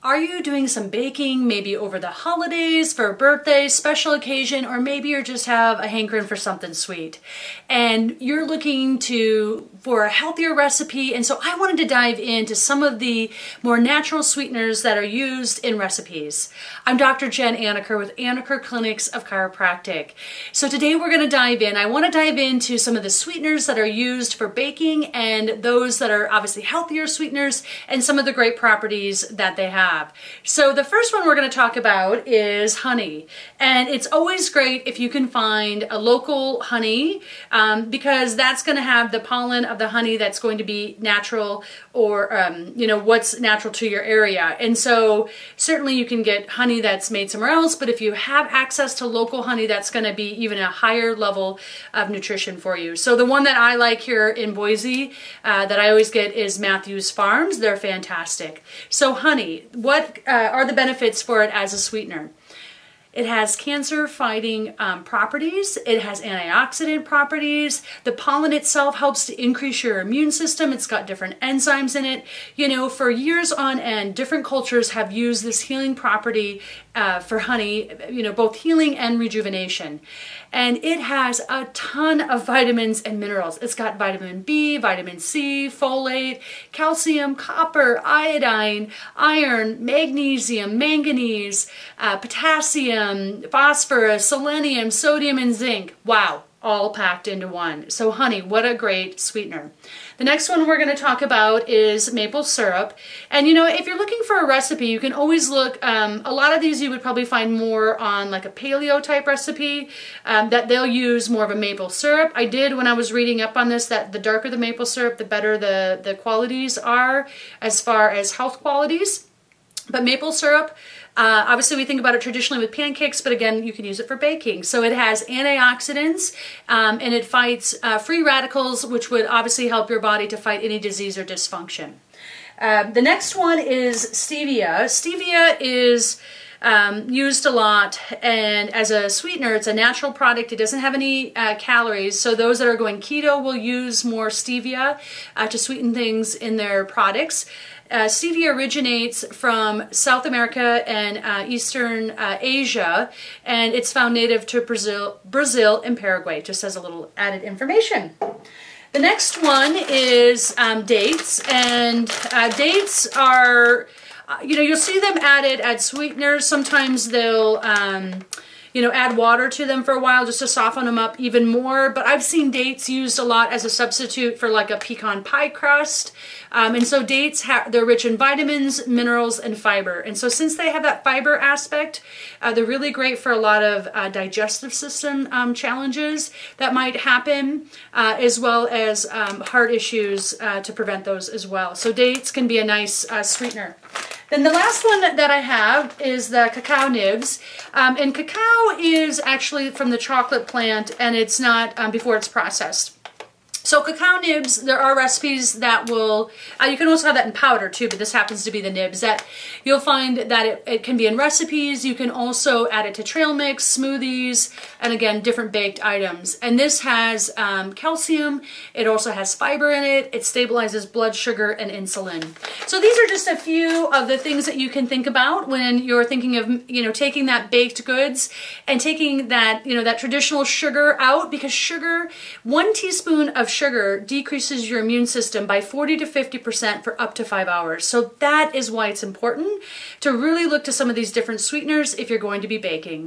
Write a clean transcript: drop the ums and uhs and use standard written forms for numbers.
Are you doing some baking, maybe over the holidays, for a birthday, special occasion, or maybe you just have a hankering for something sweet and you're looking for a healthier recipe? And so I wanted to dive into some of the more natural sweeteners that are used in recipes. I'm Dr. Jen Anaker with Anaker Clinics of Chiropractic. So today we're going to dive in. I want to dive into some of the sweeteners that are used for baking and those that are obviously healthier sweeteners and some of the great properties that they have. So the first one we're going to talk about is honey. And it's always great if you can find a local honey because that's going to have the pollen of the honey that's going to be natural or, what's natural to your area. And so certainly you can get honey that's made somewhere else, but if you have access to local honey, that's going to be even a higher level of nutrition for you. So the one that I like here in Boise that I always get is Matthews Farms. They're fantastic. So honey, what are the benefits for it as a sweetener? It has cancer-fighting properties. It has antioxidant properties. The pollen itself helps to increase your immune system. It's got different enzymes in it. You know, for years on end, different cultures have used this healing property for honey, both healing and rejuvenation. And it has a ton of vitamins and minerals. It's got vitamin B, vitamin C, folate, calcium, copper, iodine, iron, magnesium, manganese, potassium, phosphorus, selenium, sodium, and zinc. Wow, all packed into one. So honey, what a great sweetener. The next one we're going to talk about is maple syrup. And if you're looking for a recipe, you can always look, a lot of these you would probably find more on like a paleo type recipe, that they'll use more of a maple syrup. I did, when I was reading up on this, that the darker the maple syrup, the better the qualities are as far as health qualities. But maple syrup, obviously we think about it traditionally with pancakes, but again, you can use it for baking. So it has antioxidants and it fights free radicals, which would obviously help your body to fight any disease or dysfunction. The next one is stevia. Stevia is used a lot, and as a sweetener, it's a natural product. It doesn't have any calories, so those that are going keto will use more stevia to sweeten things in their products. Stevia originates from South America and Eastern Asia, and it's found native to Brazil and Paraguay, just as a little added information. The next one is dates, and dates are, you'll see them added as sweeteners. Sometimes they'll add water to them for a while just to soften them up even more. But I've seen dates used a lot as a substitute for like a pecan pie crust. And so dates, they're rich in vitamins, minerals, and fiber. And so since they have that fiber aspect, they're really great for a lot of digestive system challenges that might happen, as well as heart issues to prevent those as well. So dates can be a nice sweetener. Then the last one that I have is the cacao nibs. And cacao is actually from the chocolate plant, and it's not before it's processed. So cacao nibs, there are recipes that will, you can also have that in powder too, but this happens to be the nibs, that you'll find that it can be in recipes. You can also add it to trail mix, smoothies, and again, different baked items. And this has calcium. It also has fiber in it. It stabilizes blood sugar and insulin. So these are just a few of the things that you can think about when you're thinking of, taking that baked goods and taking that, that traditional sugar out, because sugar, 1 teaspoon of sugar decreases your immune system by 40 to 50% for up to 5 hours. So that is why it's important to really look to some of these different sweeteners if you're going to be baking.